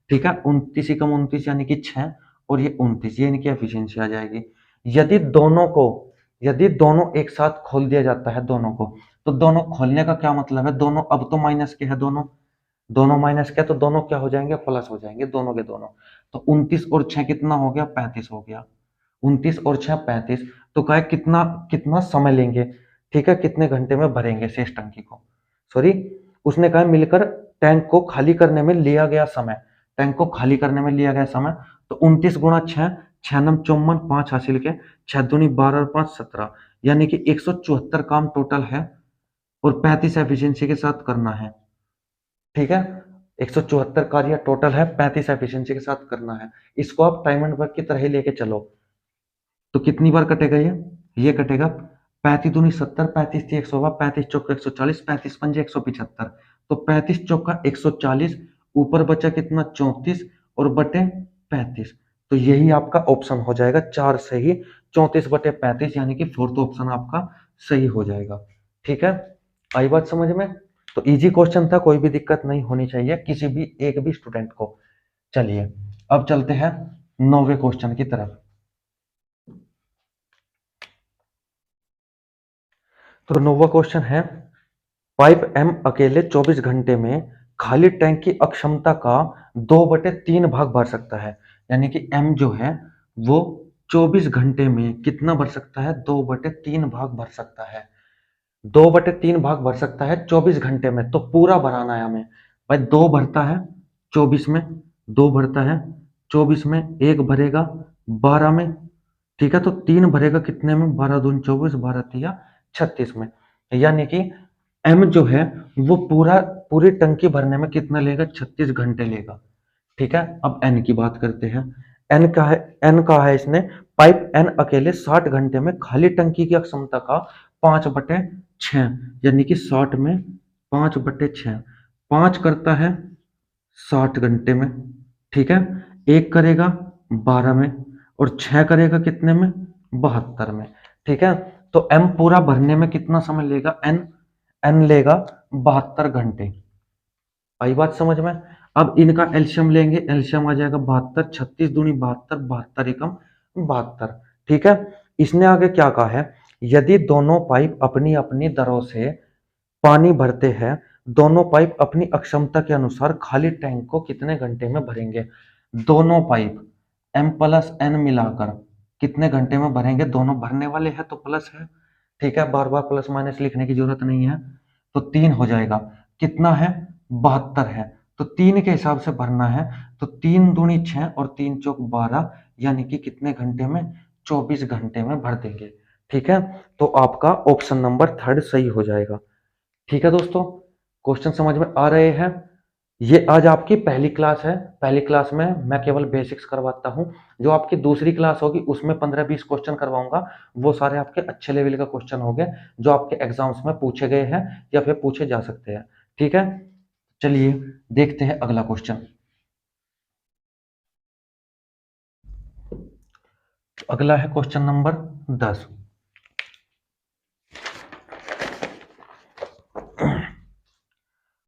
ठीक है, 29 एकम 29 यानी कि 6, और ये 29, ये इनकी एफिशिएंसी आ जाएगी। यदि दोनों को, यदि दोनों एक साथ खोल दिया जाता है दोनों को, तो दोनों खोलने का क्या मतलब है? दोनों अब तो माइनस के है, दोनों दोनों माइनस क्या, तो दोनों क्या हो जाएंगे? प्लस हो जाएंगे, दोनों के दोनों। तो 29 और 6 कितना हो गया? 35 हो गया। 29 और 6 35। तो कहा कितना कितना समय लेंगे? ठीक है, कितने घंटे में भरेंगे शेष टंकी को? सॉरी, उसने कहा मिलकर टैंक को खाली करने में लिया गया समय, टैंक को खाली करने में लिया गया समय। तो 29 गुणा 6, 6 नम 54, 5 हासिल के, 6 दूनी 12 और 5 17, यानी कि 174 काम टोटल है, और 35 एफिशिएंसी के साथ करना है। ठीक है, 174 कार्य टोटल है, 35 एफिशिएंसी के साथ करना है। इसको आप टाइम एंड वर्क की तरह ही लेके चलो, तो कितनी बार कटेगा ये कटेगा 35 दूनी 70, 35 थी 120, 35 चौका 140, 35 पंजे 175, तो 35 चौका 140, ऊपर बचा कितना? 34, और बटे 35। तो यही आपका ऑप्शन हो जाएगा 4 सही, 34 बटे 35, यानी कि फोर्थ ऑप्शन आपका सही हो जाएगा। ठीक है, आई बात समझ में? तो इजी क्वेश्चन था, कोई भी दिक्कत नहीं होनी चाहिए किसी भी एक भी स्टूडेंट को। चलिए अब चलते हैं 9वें क्वेश्चन की तरफ। तो 9वां क्वेश्चन है, पाइप एम अकेले 24 घंटे में खाली टैंक की अक्षमता का 2/3 भाग भर सकता है। यानी कि m जो है वो 24 घंटे में कितना भर सकता है, 2/3 भाग भर सकता है। 2/3 भाग भर सकता है 24 घंटे में, तो पूरा भराना है हमें। भाई 2 भरता है 24 में, 2 भरता है 24 में, 1 भरेगा 12 में, ठीक है। तो 3 भरेगा कितने में, 12 दूनी 24, 12 तिया 36 में। यानी कि m जो है वो पूरी टंकी भरने में कितना लेगा, 36 घंटे लेगा, ठीक है। अब n की बात करते हैं। n का है इसने, पाइप n अकेले 60 घंटे में खाली टंकी की क्षमता का 5/6, यानी कि 60 में 5/6, 5 करता है 60 घंटे में, ठीक है। 1 करेगा 12 में, और 6 करेगा कितने में, 72 में, ठीक है। तो m पूरा भरने में कितना समय लेगा, n लेगा 72 घंटे। आई बात समझ में। अब इनका एल्शियम लेंगे, एल्शियम आ जाएगा 72, 36 दूनी 72, 72 एकम 72, ठीक है। इसने आगे क्या कहा है, यदि दोनों पाइप अपनी अपनी दरों से पानी भरते हैं, दोनों पाइप अपनी अक्षमता के अनुसार खाली टैंक को कितने घंटे में भरेंगे। दोनों पाइप m+n मिलाकर कितने घंटे में भरेंगे, दोनों भरने वाले हैं तो प्लस है, ठीक है, बार बार प्लस माइनस लिखने की जरूरत नहीं है। तो 3 हो जाएगा, कितना है, 72 है, तो 3 के हिसाब से भरना है। तो 3 दूनी 6 और 3 चौक 12, यानी कि कितने घंटे में, 24 घंटे में भर देंगे, ठीक है। तो आपका ऑप्शन नंबर 3 सही हो जाएगा, ठीक है दोस्तों। क्वेश्चन समझ में आ रहे हैं। ये आज आपकी पहली क्लास है, पहली क्लास में मैं केवल बेसिक्स करवाता हूं। जो आपकी दूसरी क्लास होगी उसमें 15-20 क्वेश्चन करवाऊंगा, वो सारे आपके अच्छे लेवल का क्वेश्चन होंगे जो आपके एग्जाम्स में पूछे गए हैं या फिर पूछे जा सकते हैं, ठीक है। चलिए देखते हैं अगला क्वेश्चन। अगला है क्वेश्चन नंबर 10।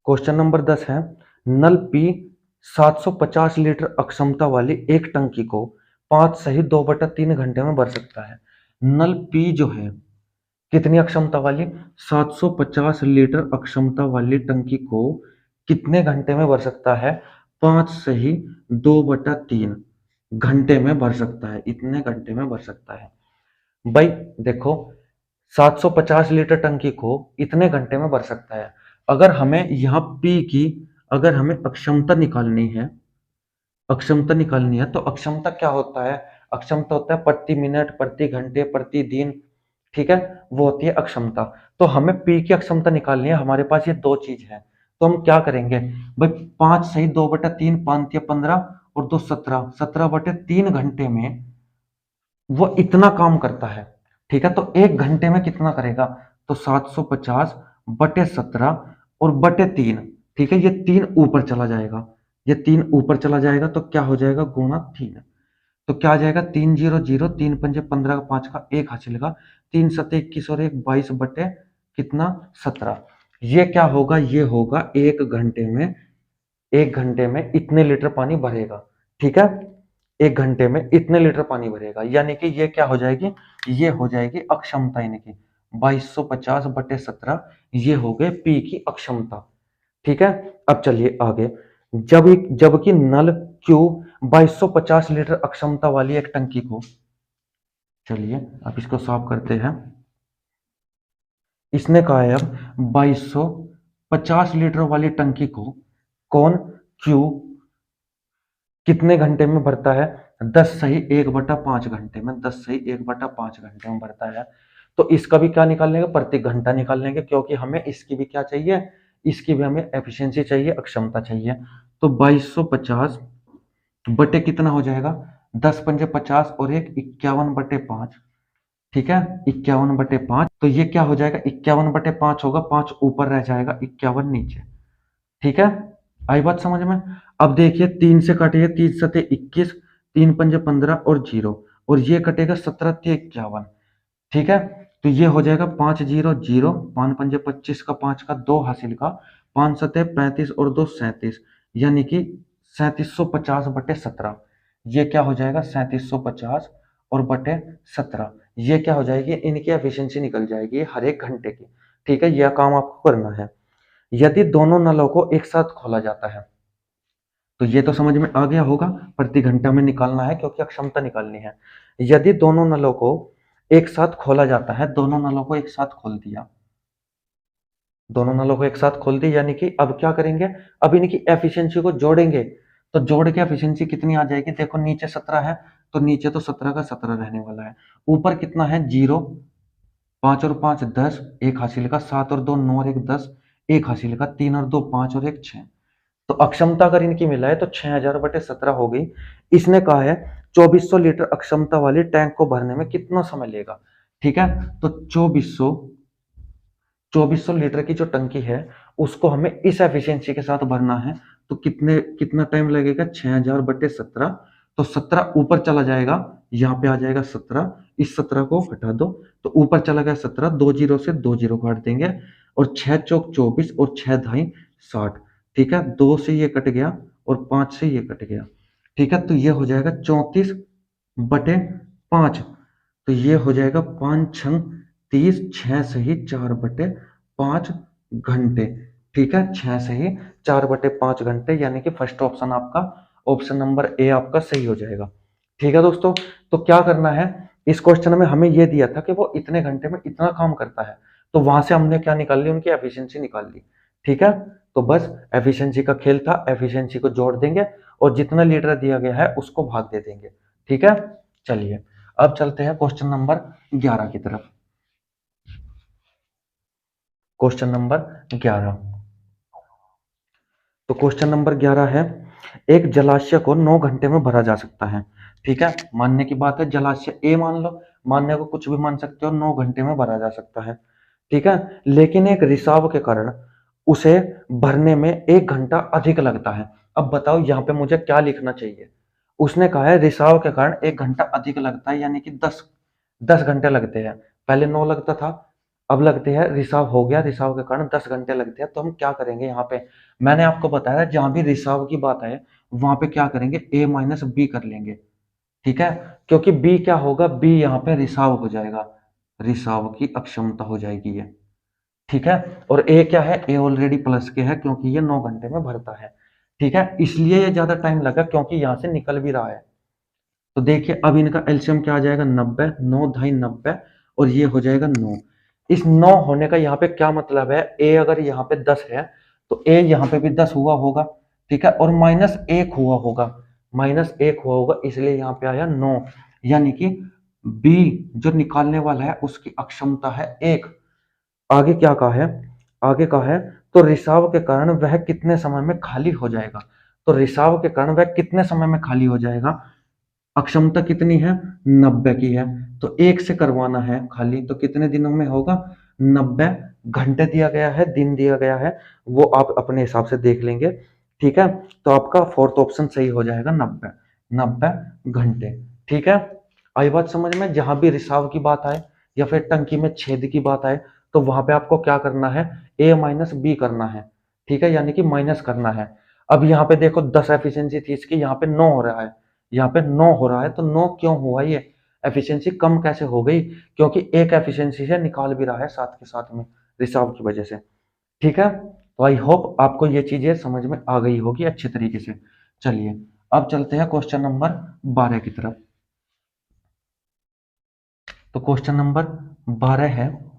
क्वेश्चन नंबर 10 है, नल पी 750 लीटर अक्षमता वाली एक टंकी को 5 सही 2/3 घंटे में भर सकता है। नल पी जो है कितनी अक्षमता वाली, 750 लीटर अक्षमता वाली टंकी को कितने घंटे में भर सकता है, 5 सही 2/3 घंटे में भर सकता है, इतने घंटे में भर सकता है। भाई देखो, 750 लीटर टंकी को इतने घंटे में भर सकता है। अगर हमें यहाँ पी की, अगर हमें अक्षमता निकालनी है, अक्षमता निकालनी है, तो अक्षमता क्या होता है, अक्षमता होता है प्रति मिनट, प्रति घंटे, प्रति दिन, ठीक है, वो होती है अक्षमता। तो हमें पी की अक्षमता निकालनी है, हमारे पास ये दो चीज है, तो हम क्या करेंगे भाई, 5 सही 2/3, 5 या 15 और 2 17, 17/3 घंटे में वो इतना काम करता है, ठीक है। तो एक घंटे में कितना करेगा, तो 750/17 और बटे 3, ठीक है, ये 3 ऊपर चला जाएगा, ये 3 ऊपर चला जाएगा, तो क्या हो जाएगा, गुणा 3। तो क्या आ जाएगा, 3 0 0, 3 पंजे 15 का 5 का 1 हासिल का, 3 7 21 और 1 22 बटे कितना, 17। ये क्या होगा, ये होगा एक घंटे में, एक घंटे में इतने लीटर पानी भरेगा, ठीक है। एक घंटे में इतने लीटर पानी भरेगा, यानी कि ये क्या हो जाएगी, ये हो जाएगी अक्षमता इनकी, 2250/17, ये हो गए पी की अक्षमता, ठीक है। अब चलिए आगे, जबकि नल क्यू 2250 लीटर अक्षमता वाली एक टंकी को, चलिए अब इसको साफ करते हैं। इसने कहा है अब 2250 लीटर वाली टंकी को कौन, क्यू कितने घंटे में भरता है, 10 सही 1/5 घंटे में, 10 सही 1/5 घंटे में भरता है। तो इसका भी क्या निकाल लेंगे, प्रति घंटा निकाल लेंगे, क्योंकि हमें इसकी भी क्या चाहिए, इसकी भी हमें एफिशिएंसी चाहिए, अक्षमता चाहिए। तो 2250 बटे कितना हो जाएगा, 10 पंजे 50 और 1 51/5, ठीक है, 51/5। तो ये क्या हो जाएगा, 51/5 होगा, 5 ऊपर रह जाएगा, 51 नीचे, ठीक है। आई बात समझ में। अब देखिए 3 से कटिए, 3 सते 21, 3 पंजे 15 और 0, और ये कटेगा 17 51, ठीक है। तो ये हो जाएगा 5 0 0, 5 पंजे 25 का 5 का 2 हासिल का, 5 सते 35 और 2 37, यानी कि 3750/17। ये क्या हो जाएगा, 3750 और बटे 17, ये क्या हो जाएगी, इनकी एफिशिएंसी निकल जाएगी हर एक घंटे की, ठीक है। यह काम आपको करना है। यदि दोनों नलों को एक साथ खोला जाता है, तो ये तो समझ में आ गया होगा, प्रति घंटा में निकालना है क्योंकि अक्षमता निकालनी है। यदि दोनों नलों को एक साथ खोला जाता है, दोनों नलों को एक साथ खोल दिया, दोनों नलों को एक साथ खोल दी, यानी कि अब क्या करेंगे, अब इनकी एफिशिएंसी को जोड़ेंगे। तो जोड़ के एफिशिएंसी कितनी आ जाएगी, देखो नीचे 17 है, तो नीचे तो 17 का 17 रहने वाला है। ऊपर कितना है, 0, 5 और 5 10, एक हासिल का, 7 और 2 9 और 1 10, एक हासिल का, 3 और 2 5 और 1 6। तो अक्षमता अगर इनकी मिलाए तो 6000/17 हो गई। इसने कहा है 2400 लीटर अक्षमता वाली टैंक को भरने में कितना समय लेगा। ठीक है, तो 2400 लीटर की जो टंकी है उसको हमें इस एफिशिएंसी के साथ भरना है। तो कितना टाइम लगेगा, 6000/17। तो 17 ऊपर चला जाएगा, यहाँ पे आ जाएगा 17, इस 17 को हटा दो, तो ऊपर चला गया 17, 2 जीरो से 2 जीरो काट देंगे, और 6 चौक 24 और 6 धाई 60। ठीक है, 2 से ये कट गया और 5 से ये कट गया। ठीक है, तो ये हो जाएगा 34/5। तो ये हो जाएगा 5 छंग 30, 6 सही 4/5 घंटे। ठीक है, 6 सही 4/5 घंटे, यानी कि फर्स्ट ऑप्शन आपका, ऑप्शन नंबर ए आपका सही हो जाएगा। ठीक है दोस्तों, तो क्या करना है, इस क्वेश्चन में हमें यह दिया था कि वो इतने घंटे में इतना काम करता है, तो वहां से हमने क्या निकाल ली, उनकी एफिशिएंसी निकाल ली। ठीक है, तो बस एफिशिएंसी का खेल था, एफिशिएंसी को जोड़ देंगे और जितना लीटर दिया गया है उसको भाग दे देंगे। ठीक है, चलिए अब चलते हैं क्वेश्चन नंबर 11 की तरफ। क्वेश्चन नंबर 11, तो क्वेश्चन नंबर 11 है, एक जलाशय को 9 घंटे में भरा जा सकता है। ठीक है, मानने की बात है, जलाशय ए मान लो, मानने को कुछ भी मान सकते हो, 9 घंटे में भरा जा सकता है। ठीक है, लेकिन एक रिसाव के कारण उसे भरने में 1 घंटा अधिक लगता है। अब बताओ यहाँ पे मुझे क्या लिखना चाहिए। उसने कहा है रिसाव के कारण 1 घंटा अधिक लगता है, यानी कि 10 घंटे लगते हैं। पहले 9 लगता था, अब लगते हैं, रिसाव हो गया, रिसाव के कारण 10 घंटे लगते हैं। तो हम क्या करेंगे यहाँ पे, मैंने आपको बताया जहां भी रिसाव की बात है वहां पे क्या करेंगे, ए माइनस बी कर लेंगे। ठीक है, क्योंकि बी क्या होगा, बी यहाँ पे रिसाव हो जाएगा, रिसाव की अक्षमता हो जाएगी ये। ठीक है, और ए क्या है, ए ऑलरेडी प्लस के है क्योंकि ये 9 घंटे में भरता है। ठीक है, इसलिए ये ज्यादा टाइम लगा क्योंकि यहाँ से निकल भी रहा है। तो देखिए अब इनका एलसीएम क्या आ जाएगा, 90, 9 धाई 90, और ये हो जाएगा 9। इस 9 होने का यहाँ पे क्या मतलब है, ए अगर यहाँ पे 10 है तो ए यहाँ पे भी 10 हुआ होगा। ठीक है, और -1 हुआ होगा, -1 हुआ होगा, इसलिए यहाँ पे आया 9, यानी कि बी जो निकालने वाला है उसकी अक्षमता है 1। आगे क्या कहा है, आगे कहा है, तो रिसाव के कारण वह कितने समय में खाली हो जाएगा। तो रिसाव के कारण वह कितने समय में खाली हो जाएगा, अक्षमता कितनी है, 90 की है, तो 1 से करवाना है खाली, तो कितने दिनों में होगा, 90 घंटे दिया गया है, दिन दिया गया है, वो आप अपने हिसाब से देख लेंगे। ठीक है, तो आपका फोर्थ ऑप्शन सही हो जाएगा, 90 घंटे। ठीक है, आई बात समझ में, जहां भी रिसाव की बात आए या फिर टंकी में छेद की बात आए तो वहां पे आपको क्या करना है, ए माइनस बी करना है। ठीक है, यानी कि माइनस करना है। अब यहाँ पे देखो 10 एफिशिएंसी थी इसकी, यहाँ पे 9 हो रहा है, यहाँ पे 9 हो रहा है, तो 9 क्यों हुआ, ये एफिशिएंसी कम कैसे हो गई, क्योंकि एक एफिशिएंसी से निकाल भी रहा है साथ के साथ में, रिसाव की वजह से। ठीक है, तो आई होप आपको ये चीजें समझ में आ गई होगी अच्छे तरीके से। चलिए अब चलते हैं क्वेश्चन नंबर 12 की तरफ। तो क्वेश्चन नंबर 12 है,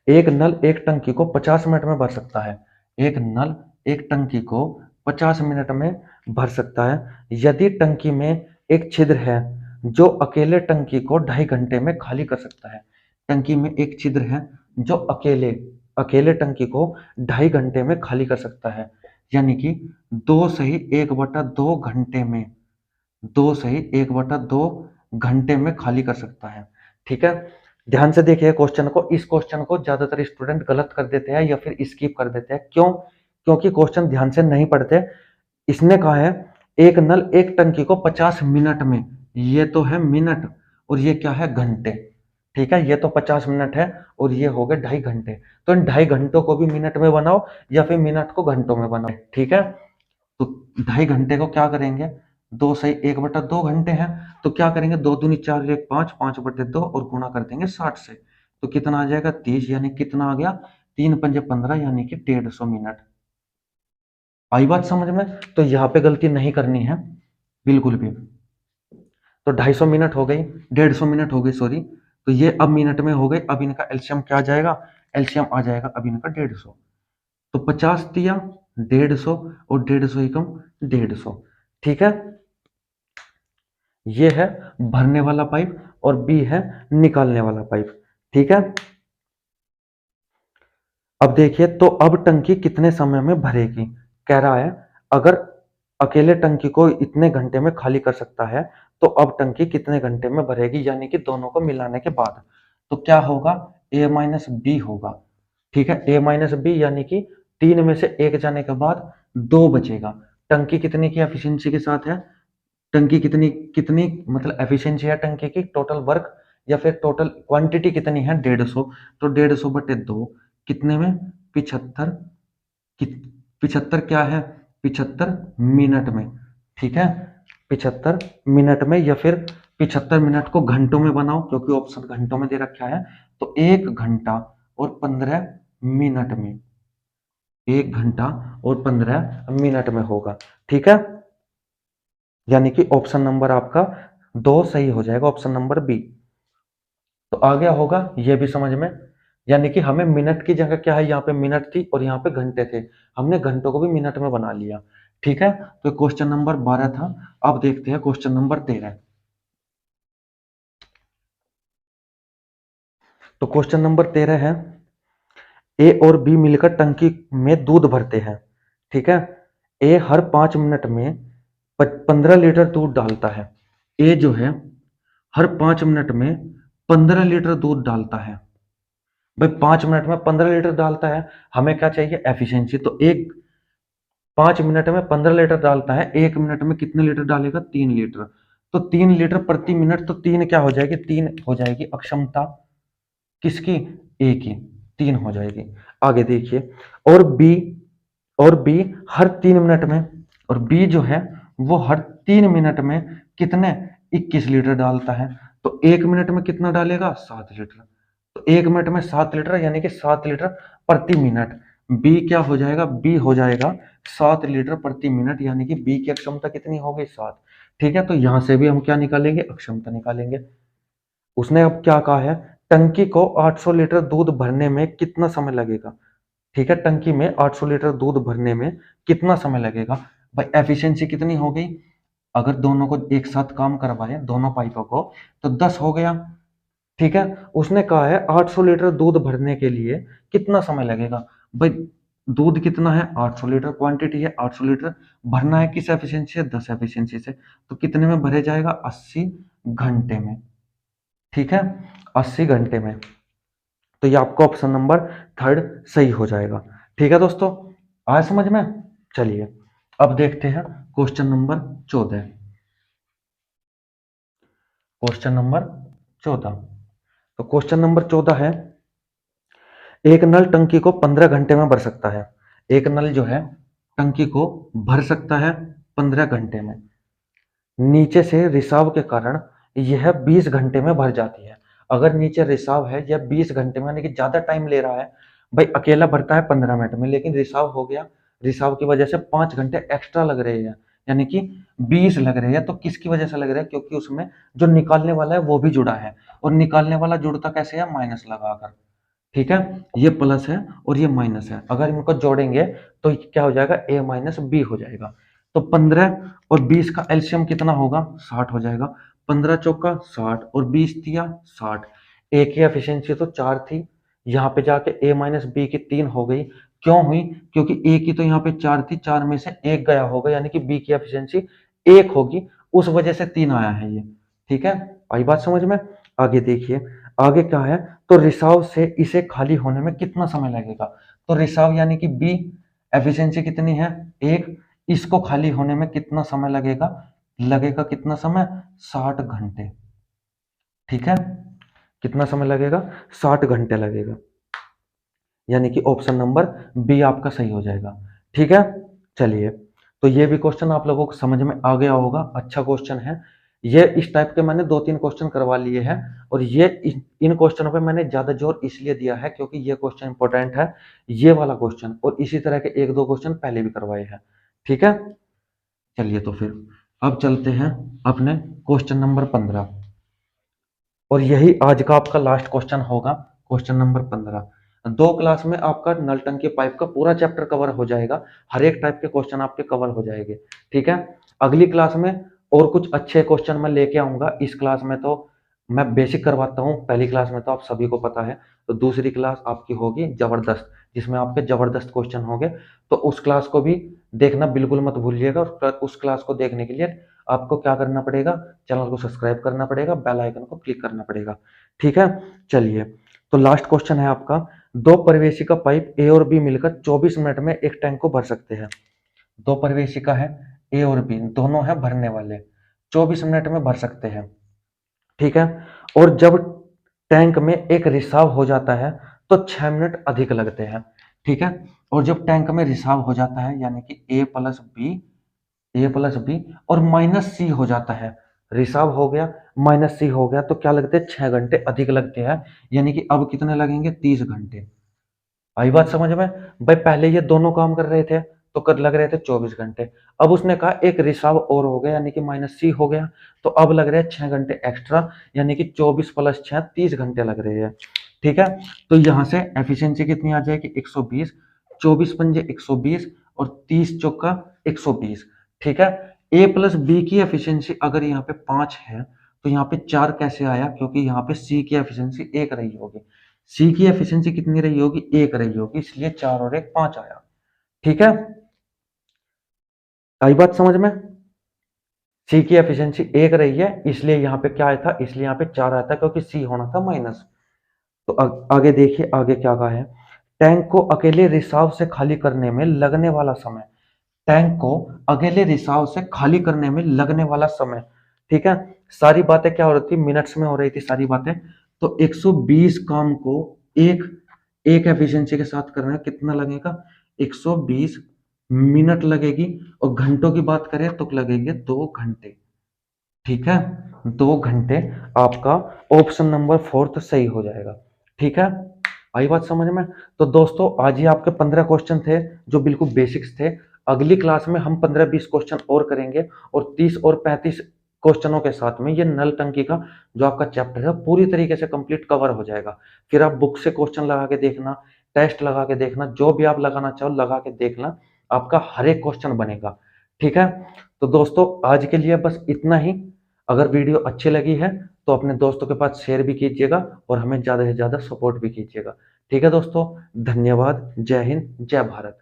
एक नल एक टंकी को 50 मिनट में भर सकता है। एक नल एक टंकी को 50 मिनट में भर सकता है यदि टंकी में एक छिद्र है जो अकेले टंकी को 2.5 घंटे में खाली कर सकता है। टंकी में एक छिद्र है जो अकेले अकेले टंकी को 2.5 घंटे में खाली कर सकता है, यानी कि 2 सही 1/2 घंटे में, 2 सही 1/2 घंटे में खाली कर सकता है। ठीक है, ध्यान से देखिए क्वेश्चन को, इस क्वेश्चन को ज्यादातर स्टूडेंट गलत कर देते हैं या फिर स्किप कर देते हैं। क्यों, क्योंकि क्वेश्चन ध्यान से नहीं पढ़ते। इसने कहा है एक नल एक टंकी को 50 मिनट में, ये तो है मिनट और ये क्या है, घंटे। ठीक है, ये तो 50 मिनट है और ये हो गए 2.5 घंटे। तो इन 2.5 घंटों को भी मिनट में बनाओ या फिर मिनट को घंटों में बनाओ। ठीक है, तो 2.5 घंटे को क्या करेंगे, 2 सही 1/2 घंटे हैं, तो क्या करेंगे, 2 दूनी 4 1 5, 5/2 और गुणा कर देंगे 60 से, तो कितना आ जाएगा 30, यानी कितना आ गया, 3 पंजे 15, यानी कि 150 मिनट। आई बात समझ में? तो यहाँ पे गलती नहीं करनी है बिल्कुल भी। तो 250 मिनट हो गई, 150 मिनट हो गई सॉरी, तो ये अब मिनट में हो गए। अब इनका एलसीएम क्या आ जाएगा? एलसीएम आ जाएगा अब इनका 150। तो 50 दिया 150 और 150 ही कम 150। ठीक है, ये है भरने वाला पाइप और बी है निकालने वाला पाइप। ठीक है, अब देखिए तो अब टंकी कितने समय में भरेगी? कह रहा है अगर अकेले टंकी को इतने घंटे में खाली कर सकता है तो अब टंकी कितने घंटे में भरेगी, यानी कि दोनों को मिलाने के बाद। तो क्या होगा? ए माइनस बी होगा। ठीक है, ए माइनस बी यानी कि 3 में से 1 जाने के बाद 2 बचेगा। टंकी कितनी की एफिशिएंसी के साथ है? टंकी कितनी कितनी मतलब एफिशिएंसी है टंकी की, टोटल वर्क या फिर टोटल क्वांटिटी कितनी है? 150। तो 150 बटे 2 कितने में? 75। 75 क्या है? 75 मिनट में। ठीक है, 75 मिनट में, या फिर 75 मिनट को घंटों में बनाओ क्योंकि ऑप्शन घंटों में दे रखा है। तो 1 घंटा और 15 मिनट में, 1 घंटा और 15 मिनट में होगा। ठीक है, यानी कि ऑप्शन नंबर आपका 2 सही हो जाएगा, ऑप्शन नंबर बी। तो आ गया होगा ये भी समझ में। यानी कि हमें मिनट की जगह क्या है, यहाँ पे मिनट थी और यहाँ पे घंटे थे, हमने घंटों को भी मिनट में बना लिया। ठीक है, तो क्वेश्चन नंबर 12 था। अब देखते हैं क्वेश्चन नंबर 13। तो क्वेश्चन नंबर 13 है, ए और बी मिलकर टंकी में दूध भरते हैं। ठीक है, ए हर 5 मिनट में 15 लीटर दूध डालता है। ए जो है हर 5 मिनट में 15 लीटर दूध डालता है। भाई 5 मिनट में 15 लीटर डालता है, हमें क्या चाहिए? एफिशिएंसी। तो एक 5 मिनट में 15 लीटर डालता है, 1 मिनट में कितने लीटर डालेगा? 3 लीटर। तो 3 लीटर प्रति मिनट, तो 3 क्या हो जाएगी? 3 हो जाएगी अक्षमता किसकी? ए की। 3 हो जाएगी। आगे देखिए, और बी और बी हर 3 मिनट में, और बी जो है वो हर 3 मिनट में कितने? 21 लीटर डालता है। तो 1 मिनट में कितना डालेगा? 7 लीटर। तो 1 मिनट में 7 लीटर यानी कि 7 लीटर प्रति मिनट। बी क्या हो जाएगा? बी हो जाएगा 7 लीटर प्रति मिनट, यानी कि बी की अक्षमता कितनी हो गई? 7। ठीक है, तो यहां से भी हम क्या निकालेंगे? अक्षमता निकालेंगे। उसने अब क्या कहा है? टंकी को 800 लीटर दूध भरने में कितना समय लगेगा? ठीक है, टंकी में 800 लीटर दूध भरने में कितना समय लगेगा? भाई एफिशिएंसी कितनी हो गई? अगर दोनों को एक साथ काम करवाए, दोनों पाइपों को, तो 10 हो गया। ठीक है, उसने कहा है 800 लीटर दूध भरने के लिए कितना समय लगेगा? भाई दूध कितना है? 800 लीटर क्वांटिटी है, 800 लीटर भरना है किस एफिशिएंसी से? 10 एफिशिएंसी से। तो कितने में भरे जाएगा? 80 घंटे में। ठीक है, 80 घंटे में। तो ये आपका ऑप्शन नंबर 3 सही हो जाएगा। ठीक है दोस्तों, आया समझ में? चलिए अब देखते हैं क्वेश्चन नंबर 14। Question number 14। तो क्वेश्चन नंबर 14 है, एक नल टंकी को 15 घंटे में भर सकता है। एक नल जो है टंकी को भर सकता है 15 घंटे में। नीचे से रिसाव के कारण यह 20 घंटे में भर जाती है। अगर नीचे रिसाव है, यह 20 घंटे में यानी कि ज्यादा टाइम ले रहा है। भाई अकेला भरता है 15 मिनट में, लेकिन रिसाव हो गया, रिसाव की वजह से 5 घंटे एक्स्ट्रा लग रहे हैं, यानी कि 20 लग रहे हैं। तो किसकी वजह से लग रहे हैं? क्योंकि उसमें जो निकालने वाला है वो भी जुड़ा है, और निकालने वाला जुड़ता कैसे है? माइनस लगाकर। ठीक है, ये प्लस है और ये माइनस है, अगर इनको जोड़ेंगे तो क्या हो जाएगा? ए माइनस बी हो जाएगा। तो 15 और 20 का एलसीएम कितना होगा? 60 हो जाएगा। 15 चौका 60 और 20 दिया 60। ए की एफिशिएंसी तो 4 थी, यहाँ पे जाके ए माइनस बी की 3 हो गई। क्यों हुई? क्योंकि ए की तो यहाँ पे 4 थी, 4 में से 1 गया होगा, यानी कि बी की एफिशिएंसी 1 होगी, उस वजह से 3 आया है ये। ठीक है, आई बात समझ में? आगे देखिए, आगे क्या है? तो रिसाव से इसे खाली होने में कितना समय लगेगा? तो रिसाव यानी कि बी, एफिशिएंसी कितनी है? 1। इसको खाली होने में कितना समय लगेगा? लगेगा कितना समय? 60 घंटे। ठीक है, कितना समय लगेगा? 60 घंटे लगेगा, यानी कि ऑप्शन नंबर बी आपका सही हो जाएगा। ठीक है, चलिए तो ये भी क्वेश्चन आप लोगों को समझ में आ गया होगा, अच्छा क्वेश्चन है ये। इस टाइप के मैंने 2-3 क्वेश्चन करवा लिए हैं, और ये इन क्वेश्चनों पे मैंने ज्यादा जोर इसलिए दिया है क्योंकि ये क्वेश्चन इंपॉर्टेंट है, ये वाला क्वेश्चन, और इसी तरह के 1-2 क्वेश्चन पहले भी करवाए हैं। ठीक है, चलिए तो फिर अब चलते हैं अपने क्वेश्चन नंबर 15, और यही आज का आपका लास्ट क्वेश्चन होगा। क्वेश्चन नंबर 15, दो क्लास में आपका नल टंकी पाइप का पूरा चैप्टर कवर हो जाएगा, हर एक टाइप के क्वेश्चन आपके कवर हो जाएंगे। ठीक है, अगली क्लास में और कुछ अच्छे क्वेश्चन मैं लेके आऊंगा। इस क्लास में तो मैं बेसिक करवाता हूँ, पहली क्लास में तो आप सभी को पता है, तो दूसरी क्लास आपकी होगी जबरदस्त, जिसमें आपके जबरदस्त क्वेश्चन होंगे। तो उस क्लास को भी देखना बिल्कुल मत भूलिएगा, और उस क्लास को देखने के लिए आपको क्या करना पड़ेगा, चैनल को सब्सक्राइब करना पड़ेगा, बेल आइकन को क्लिक करना पड़ेगा। ठीक है, चलिए तो लास्ट क्वेश्चन है आपका, दो परिवेशी का पाइप ए और बी मिलकर 24 मिनट में एक टैंक को भर सकते हैं। दो परिवेशी का है, ए और बी दोनों है भरने वाले, 24 मिनट में भर सकते हैं। ठीक है, और जब टैंक में एक रिसाव हो जाता है तो 6 मिनट अधिक लगते हैं। ठीक है, और जब टैंक में रिसाव हो जाता है यानी कि ए प्लस बी और माइनस सी हो जाता है, रिसाव हो गया माइनस सी हो गया, तो क्या लगते हैं, 6 घंटे अधिक लगते हैं, यानी कि अब कितने लगेंगे, 30 घंटे। आई बात समझ में? भाई पहले ये दोनों काम कर रहे थे तो कर लग रहे थे 24 घंटे, अब उसने कहा एक रिसाव और हो गया यानी कि माइनस सी हो गया, तो अब लग रहे हैं 6 घंटे एक्स्ट्रा, यानी कि 24 + 6 30 घंटे लग रहे हैं। ठीक है, तो यहां से एफिशिएंसी कितनी आ जाएगी, 120, 24 × 120 और 30 × 120। ठीक है, ए प्लस बी की एफिशिएंसी अगर यहाँ पे 5 है तो यहाँ पे 4 कैसे आया, क्योंकि यहाँ पे सी की एफिशिएंसी 1 रही होगी, सी की एफिशिएंसी कितनी रही होगी, 1 रही होगी, इसलिए 4 और 1 5 आया। ठीक है, आई बात समझ में? सी की एफिशिएंसी 1 रही है, इसलिए यहाँ पे क्या आया था, इसलिए यहाँ पे 4 आया था, क्योंकि सी होना था माइनस। तो आगे देखिए, आगे क्या कहा है, टैंक को अकेले रिसाव से खाली करने में लगने वाला समय, टैंक को अकेले रिसाव से खाली करने में लगने वाला समय। ठीक है, सारी बातें क्या हो रही थी, मिनट्स में हो रही थी सारी बातें, तो 120 काम को एक एक एफिशिएंसी के साथ करना है, कितना लगेगा, 120 मिनट लगेगी, और घंटों की बात करें तो लगेंगे 2 घंटे। ठीक है, 2 घंटे आपका ऑप्शन नंबर 4 सही हो जाएगा। ठीक है, आई बात समझ में? तो दोस्तों आज ही आपके 15 क्वेश्चन थे जो बिल्कुल बेसिक्स थे। अगली क्लास में हम 15-20 क्वेश्चन और करेंगे, और 30 और 35 क्वेश्चनों के साथ में ये नल टंकी का जो आपका चैप्टर है पूरी तरीके से कंप्लीट कवर हो जाएगा। फिर आप बुक से क्वेश्चन लगा के देखना, टेस्ट लगा के देखना, जो भी आप लगाना चाहो लगा के देखना, आपका हर एक क्वेश्चन बनेगा। ठीक है, तो दोस्तों आज के लिए बस इतना ही। अगर वीडियो अच्छी लगी है तो अपने दोस्तों के पास शेयर भी कीजिएगा, और हमें ज़्यादा से ज़्यादा सपोर्ट भी कीजिएगा। ठीक है दोस्तों, धन्यवाद, जय हिंद, जय भारत।